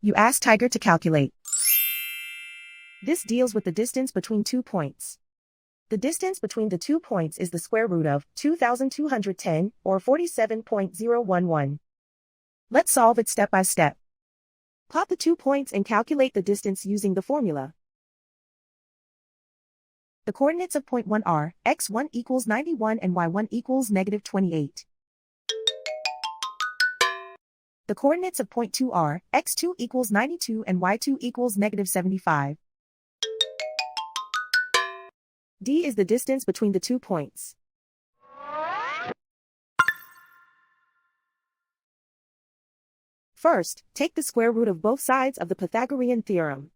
You ask Tiger to calculate. This deals with the distance between 2 points. The distance between the 2 points is the square root of 2,210, or 47.011. Let's solve it step by step. Plot the 2 points and calculate the distance using the formula. The coordinates of point 1 are x1 equals 91 and y1 equals -28. The coordinates of point 2 are x2 equals 92 and y2 equals -75. D is the distance between the 2 points. First, take the square root of both sides of the Pythagorean theorem.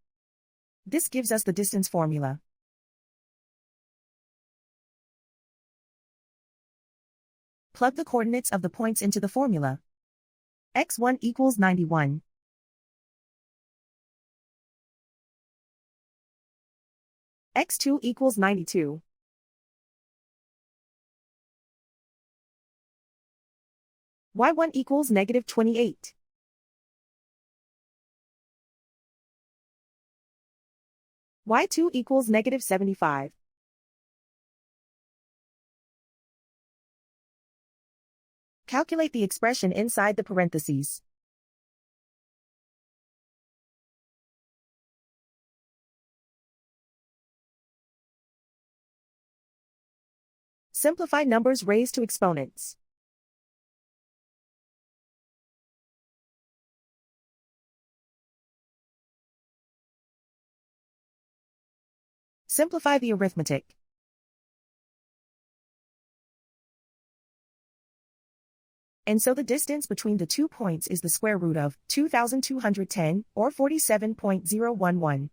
This gives us the distance formula. Plug the coordinates of the points into the formula. x1 equals 91. x2 equals 92. y1 equals -28. y2 equals -75. Calculate the expression inside the parentheses. Simplify numbers raised to exponents. Simplify the arithmetic. And so the distance between the 2 points is the square root of 2,210, or 47.011.